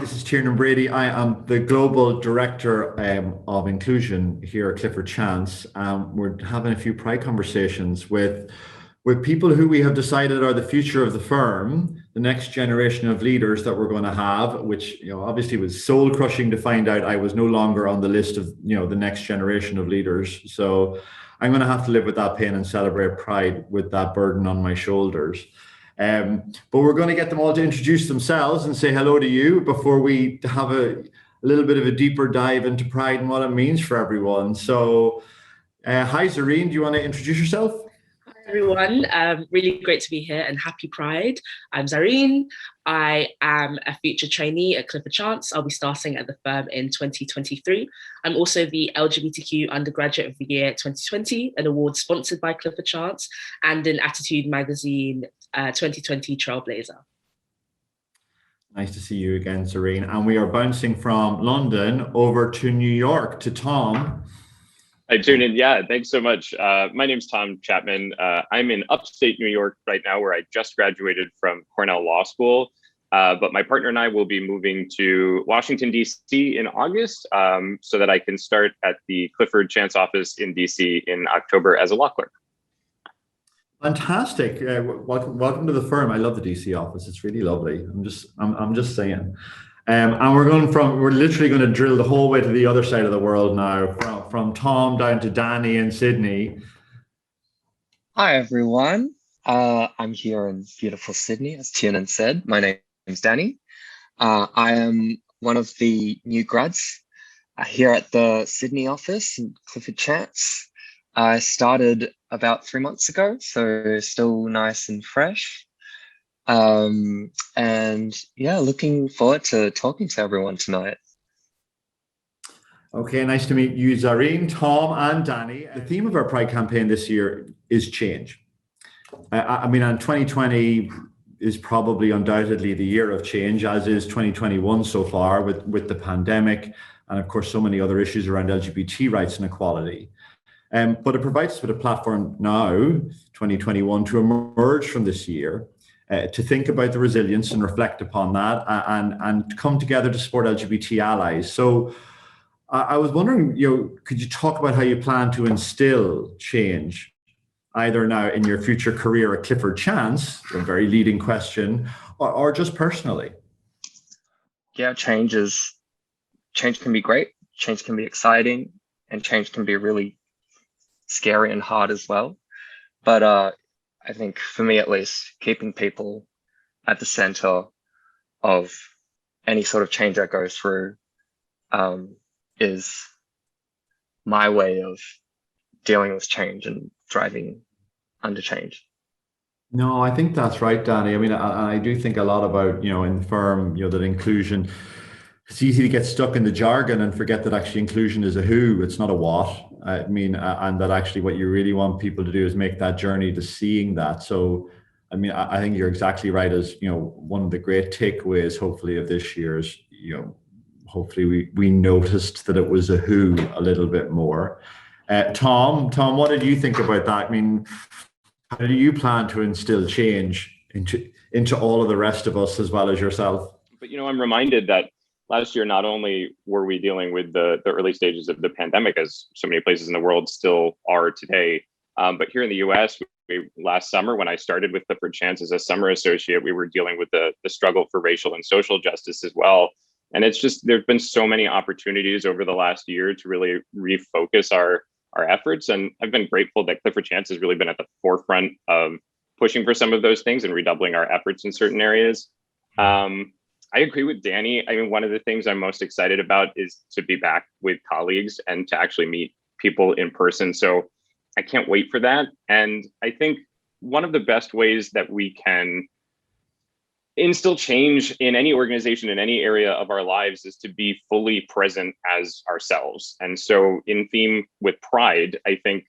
this is Tiernan Brady. I am the Global Director of Inclusion here at Clifford Chance. We're having a few Pride conversations with people who we have decided are the future of the firm, the next generation of leaders that we're going to have, which obviously was soul crushing to find out I was no longer on the list of the next generation of leaders. So I'm going to have to live with that pain and celebrate Pride with that burden on my shoulders. But we're going to get them all to introduce themselves and say hello to you before we have a little bit of a deeper dive into Pride and what it means for everyone. So, hi, Zareen, do you want to introduce yourself? Hi, everyone. Really great to be here and happy Pride. I'm Zareen. I am a future trainee at Clifford Chance. I'll be starting at the firm in 2023. I'm also the LGBTQ Undergraduate of the Year 2020, an award sponsored by Clifford Chance, and an Attitude Magazine 2020 Trailblazer. Nice to see you again, Zareen. And we are bouncing from London over to New York to Tom. Hi, Tiernan. Yeah, thanks so much. My name's Tom Chapman. I'm in upstate New York right now, where I just graduated from Cornell Law School. But my partner and I will be moving to Washington, D.C. in August so that I can start at the Clifford Chance office in D.C. in October as a law clerk. Fantastic. Welcome to the firm. I love the DC office. It's really lovely. I'm just saying. And we're literally going to drill the whole way to the other side of the world now, from Tom down to Danny in Sydney. Hi, everyone. I'm here in beautiful Sydney, as Tiernan said. My name is Danny. I am one of the new grads here at the Sydney office in Clifford Chance. I started about 3 months ago, so still nice and fresh. And yeah, looking forward to talking to everyone tonight. Okay, nice to meet you, Zareen, Tom, and Danny. The theme of our Pride campaign this year is change. And 2020 is probably undoubtedly the year of change, as is 2021 so far with the pandemic, and of course so many other issues around LGBT rights and equality. But it provides us with a platform now, 2021, to emerge from this year, to think about the resilience and reflect upon that, and come together to support LGBT allies. So I was wondering, could you talk about how you plan to instill change, either now in your future career at Clifford Chance, a very leading question, or just personally? Yeah, change can be great, change can be exciting, and change can be really scary and hard as well. But I think for me, at least, keeping people at the center of any sort of change I go through is my way of dealing with change and thriving under change. No, I think that's right, Danny. I do think a lot about, in the firm, that inclusion. It's easy to get stuck in the jargon and forget that actually inclusion is a who, it's not a what. And that actually what you really want people to do is make that journey to seeing that. So, I think you're exactly right. As one of the great takeaways, hopefully, of this year is, hopefully we noticed that it was a who a little bit more. Tom, what did you think about that? How do you plan to instill change into all of the rest of us as well as yourself? But I'm reminded that last year, not only were we dealing with the early stages of the pandemic, as so many places in the world still are today, but here in the US, last summer, when I started with Clifford Chance as a summer associate, we were dealing with the struggle for racial and social justice as well. And it's just, there've been so many opportunities over the last year to really refocus our efforts. And I've been grateful that Clifford Chance has really been at the forefront of pushing for some of those things and redoubling our efforts in certain areas. I agree with Danny. One of the things I'm most excited about is to be back with colleagues and to actually meet people in person. So I can't wait for that. And I think one of the best ways that we can instill change in any organization, in any area of our lives, is to be fully present as ourselves. And so in theme with Pride, I think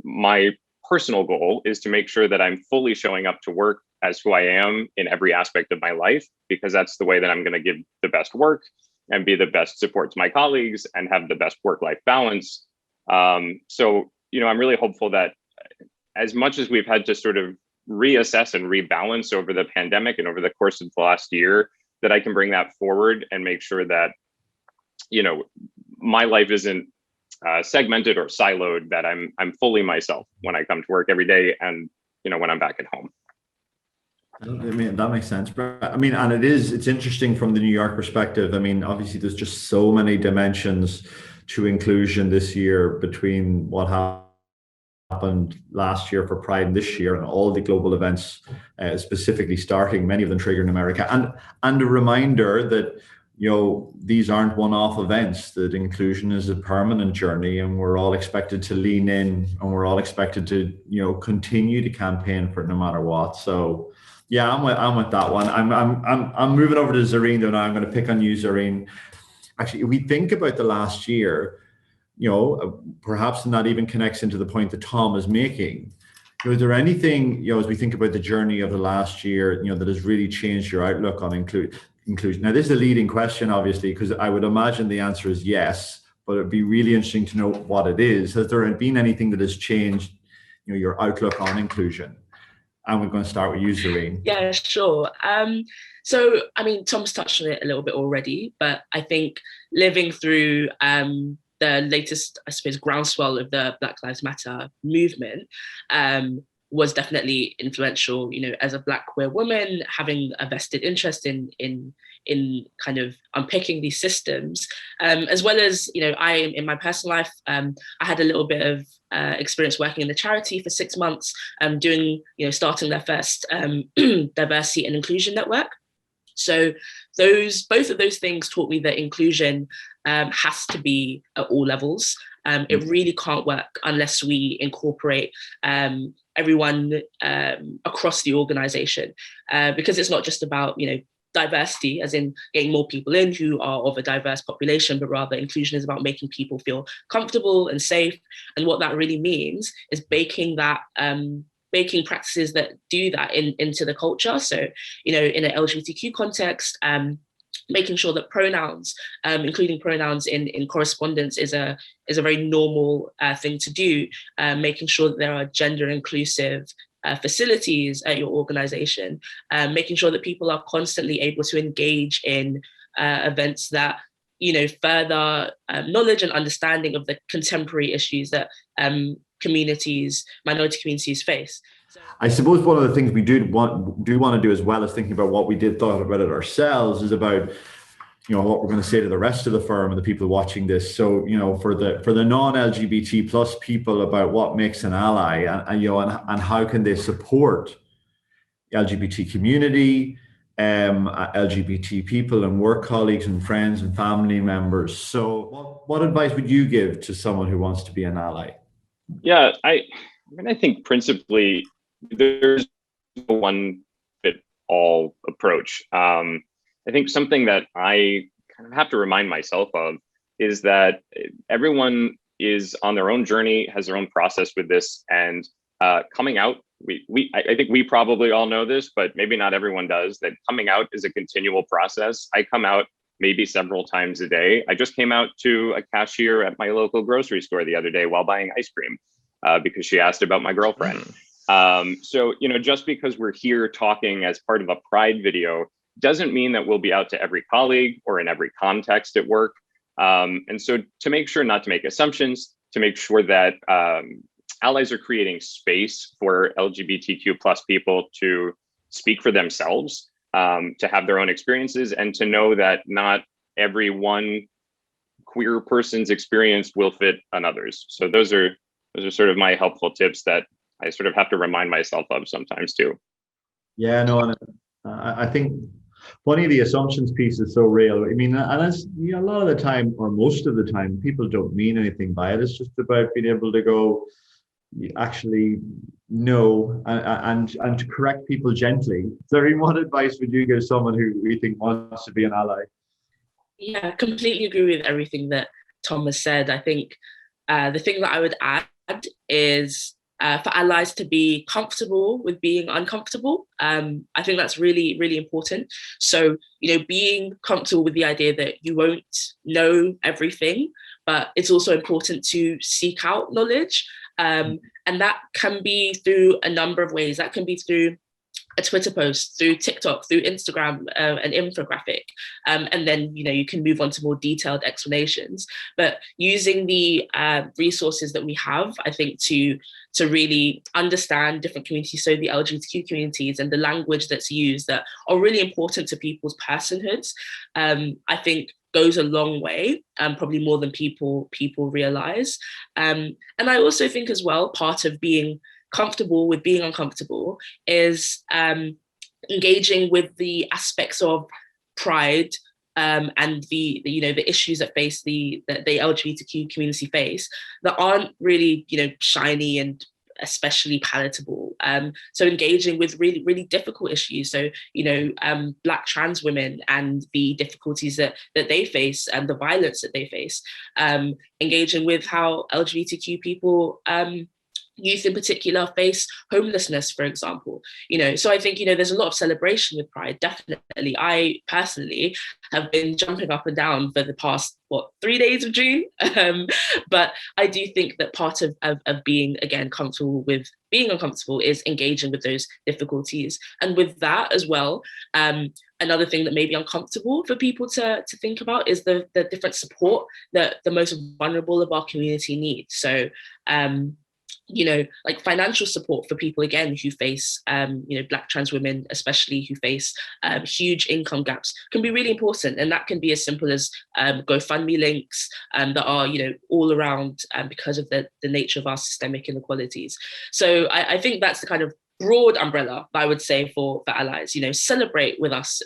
my personal goal is to make sure that I'm fully showing up to work as who I am in every aspect of my life, because that's the way that I'm going to give the best work and be the best support to my colleagues and have the best work-life balance. So, I'm really hopeful that as much as we've had to sort of reassess and rebalance over the pandemic and over the course of the last year, that I can bring that forward and make sure that, my life isn't segmented or siloed, that I'm fully myself when I come to work every day and, when I'm back at home. I mean, that makes sense. I mean, and it's interesting from the New York perspective. I mean, obviously there's just so many dimensions to inclusion this year between what happened last year for Pride and this year and all the global events specifically starting, many of them triggered in America. And a reminder that, these aren't one-off events, that inclusion is a permanent journey, and we're all expected to lean in, and we're all expected to, continue to campaign for it no matter what. So yeah, I'm with that one. I'm moving over to Zareen though now. I'm going to pick on you, Zareen. Actually, if we think about the last year, perhaps that even connects into the point that Tom is making. Is there anything, as we think about the journey of the last year, that has really changed your outlook on inclusion? Now, this is a leading question, obviously, because I would imagine the answer is yes, but it'd be really interesting to know what it is. Has there been anything that has changed, your outlook on inclusion? And we're going to start with you, Zareen. Yeah, sure. So, I mean, Tom's touched on it a little bit already, but I think living through the latest, I suppose, groundswell of the Black Lives Matter movement was definitely influential. As a Black queer woman, having a vested interest in kind of unpicking these systems, as well as, I, in my personal life, I had a little bit of experience working in the charity for 6 months, starting their first diversity and inclusion network. So both of those things taught me that inclusion has to be at all levels. It really can't work unless we incorporate everyone across the organization, because it's not just about, diversity, as in getting more people in who are of a diverse population, but rather inclusion is about making people feel comfortable and safe. And what that really means is baking practices that do that into the culture. So, in an LGBTQ context, making sure that pronouns, including pronouns in correspondence, is a very normal thing to do. Making sure that there are gender inclusive facilities at your organization, making sure that people are constantly able to engage in events that, further knowledge and understanding of the contemporary issues that minority communities face. I suppose one of the things we do want to do, as well as thinking about what we thought about it ourselves, is about, what we're going to say to the rest of the firm and the people watching this. So, for the non-LGBT plus people, about what makes an ally, and how can they support the LGBT community, LGBT people and work colleagues and friends and family members. So what advice would you give to someone who wants to be an ally? Yeah, I think principally there's no one fit all approach. I think something that I kind of have to remind myself of is that everyone is on their own journey, has their own process with this, and coming out. I think we probably all know this, but maybe not everyone does, that coming out is a continual process. I come out maybe several times a day. I just came out to a cashier at my local grocery store the other day while buying ice cream because she asked about my girlfriend. So, just because we're here talking as part of a Pride video doesn't mean that we'll be out to every colleague or in every context at work. And so to make sure not to make assumptions, to make sure that allies are creating space for LGBTQ plus people to speak for themselves, to have their own experiences, and to know that not every one queer person's experience will fit another's. So those are sort of my helpful tips that I sort of have to remind myself of sometimes too. Yeah, no, and I think one of the assumptions piece is so real. I mean, and it's, a lot of the time, or most of the time, people don't mean anything by it. It's just about being able to go, actually know, and to correct people gently. Zareen, what advice would you give someone who you think wants to be an ally? Yeah, I completely agree with everything that Tom has said. I think the thing that I would add is for allies to be comfortable with being uncomfortable. I think that's really, really important. So, being comfortable with the idea that you won't know everything, but it's also important to seek out knowledge. And that can be through a number of ways. That can be through a Twitter post, through TikTok, through Instagram, an infographic, and then you can move on to more detailed explanations. But using the resources that we have, I think, to really understand different communities, so the LGBTQ communities, and the language that's used that are really important to people's personhoods, I think goes a long way, probably more than people realize. And I also think as well, part of being comfortable with being uncomfortable is engaging with the aspects of pride, and the issues that the LGBTQ community face that aren't really shiny and especially palatable. So engaging with really, really difficult issues. So, Black trans women and the difficulties that they face and the violence that they face. Engaging with how LGBTQ people, youth in particular, face homelessness, for example. So I think there's a lot of celebration with Pride. Definitely, I personally have been jumping up and down for the past 3 days of June. But I do think that part of being, again, comfortable with being uncomfortable is engaging with those difficulties, and with that as well. Another thing that may be uncomfortable for people to think about is the different support that the most vulnerable of our community need. So like financial support for people, again, who face, Black trans women, especially, who face huge income gaps, can be really important. And that can be as simple as GoFundMe links that are, all around because of the nature of our systemic inequalities. So I think that's the kind of broad umbrella I would say for allies. Celebrate with us.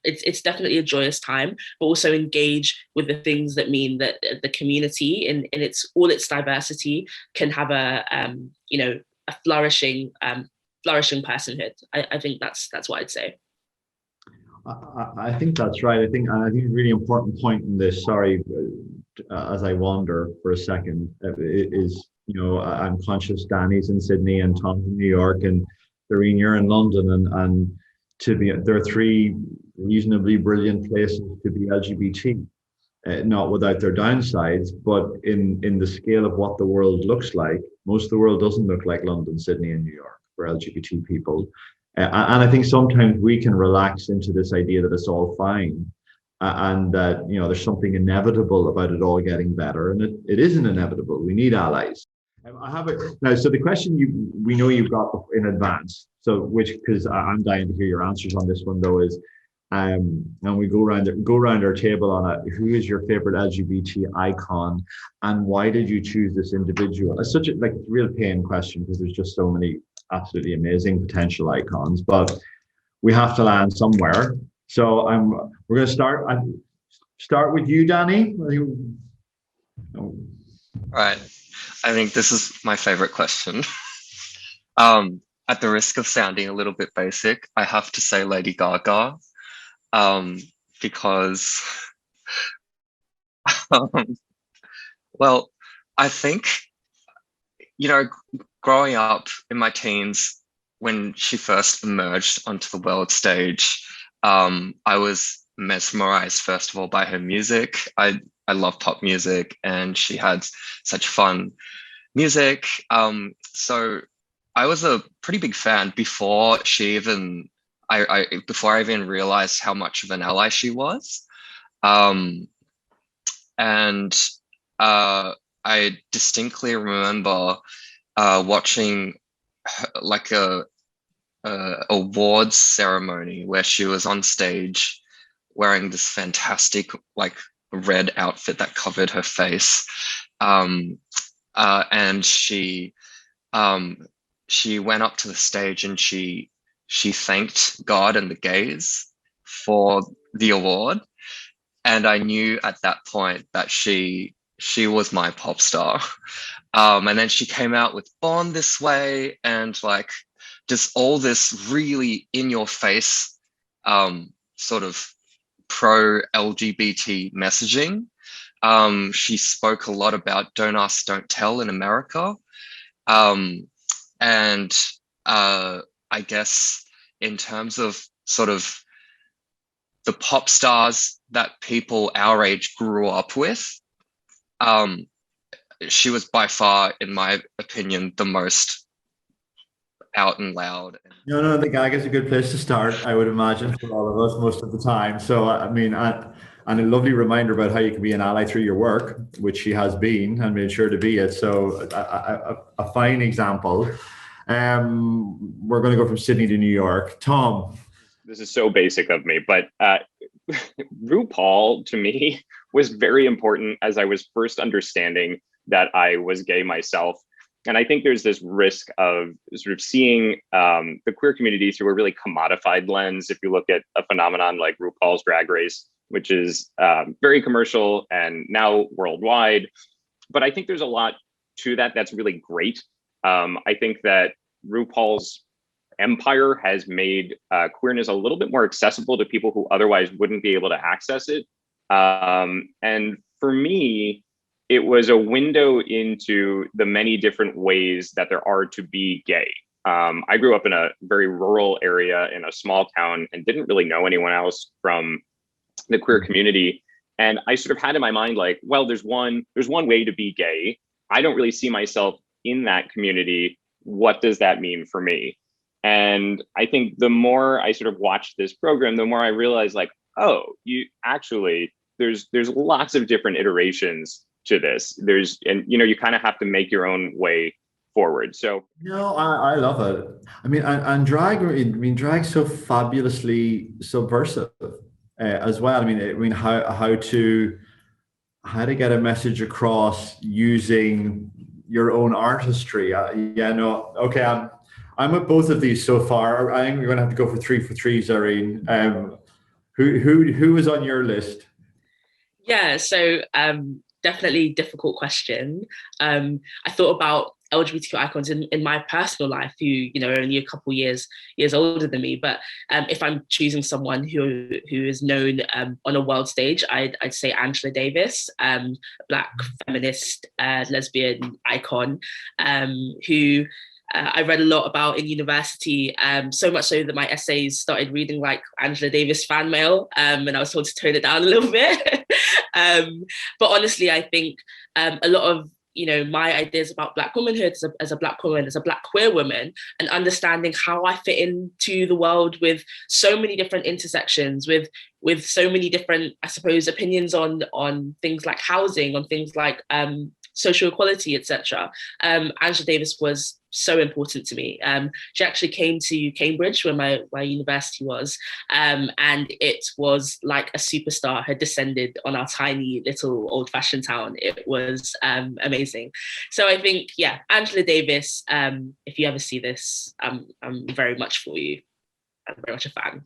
It's definitely a joyous time, but also engage with the things that mean that the community in its diversity can have a flourishing personhood. I think that's what I'd say. I think that's right. I think a really important point in this, sorry, as I wander for a second, is, I'm conscious Danny's in Sydney and Tom's in New York and Zareen, you're in London, and there are three reasonably brilliant places to be LGBT, not without their downsides, but in the scale of what the world looks like, most of the world doesn't look like London, Sydney, and New York for LGBT people. And I think sometimes we can relax into this idea that it's all fine, and that there's something inevitable about it all getting better, and it isn't inevitable. We need allies. I have it now. So the question we know you've got in advance. So because I'm dying to hear your answers on this one though, is and we go around our table on it. Who is your favorite LGBT icon, and why did you choose this individual? It's such a real pain question because there's just so many absolutely amazing potential icons, but we have to land somewhere. So we're going to start with you, Danny. All right. I think this is my favorite question. At the risk of sounding a little bit basic, I have to say Lady Gaga, because, well, I think, growing up in my teens, when she first emerged onto the world stage, I was mesmerized, first of all, by her music. I love pop music, and she had such fun music. So I was a pretty big fan before I even realized how much of an ally she was. And I distinctly remember watching a awards ceremony where she was on stage wearing this fantastic red outfit that covered her face, and she went up to the stage and she thanked God and the gays for the award, and I knew at that point that she was my pop star. And then she came out with Born This Way and just all this really in your face sort of pro LGBT messaging. She spoke a lot about don't ask, don't tell in America. And I guess in terms of sort of the pop stars that people our age grew up with, she was by far, in my opinion, the most out and loud. No, the gag is a good place to start, I would imagine, for all of us most of the time. So, I mean, and a lovely reminder about how you can be an ally through your work, which she has been and made sure to be it. So, a fine example. We're going to go from Sydney to New York. Tom. This is so basic of me, but RuPaul to me was very important as I was first understanding that I was gay myself. And I think there's this risk of sort of seeing the queer community through a really commodified lens. If you look at a phenomenon like RuPaul's Drag Race, which is very commercial and now worldwide. But I think there's a lot to that that's really great. I think that RuPaul's empire has made queerness a little bit more accessible to people who otherwise wouldn't be able to access it. And for me, it was a window into the many different ways that there are to be gay. I grew up in a very rural area in a small town and didn't really know anyone else from the queer community. And I sort of had in my mind, like, well, there's one way to be gay. I don't really see myself in that community. What does that mean for me? And I think the more I sort of watched this program, the more I realized, like, oh, there's lots of different iterations to this. You kind of have to make your own way forward. So no, I love it. I mean, and drag's so fabulously subversive as well. I mean, how to get a message across using your own artistry. Okay, I'm with both of these so far. I think we're going to have to go for three, Zareen. Who is on your list? Yeah, so definitely difficult question. I thought about LGBTQ icons in my personal life who, are only a couple years older than me. But if I'm choosing someone who is known on a world stage, I'd say Angela Davis, Black feminist, lesbian icon, who I read a lot about in university, so much so that my essays started reading like Angela Davis fan mail, and I was told to tone it down a little bit. But honestly, I think a lot of my ideas about Black womanhood as a Black woman, as a Black queer woman, and understanding how I fit into the world with so many different intersections, with so many different, I suppose, opinions on things like housing, on things like social equality, etc. Angela Davis was so important to me. She actually came to Cambridge, where my university was, and it was like a superstar had descended on our tiny little old-fashioned town. It was amazing. So I think, yeah, Angela Davis, if you ever see this, I'm very much for you. I'm very much a fan.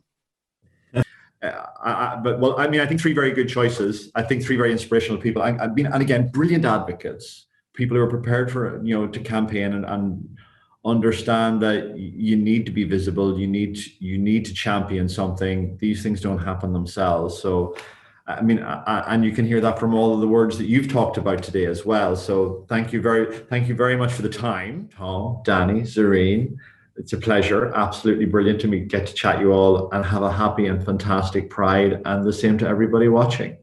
I think three very good choices. I think three very inspirational people. And again, brilliant advocates, people who are prepared for, to campaign and understand that you need to be visible. You need to champion something. These things don't happen themselves. So, and you can hear that from all of the words that you've talked about today as well. So thank you very much for the time, Tom, Danny, Zareen. It's a pleasure. Absolutely brilliant to get to chat you all, and have a happy and fantastic Pride, and the same to everybody watching.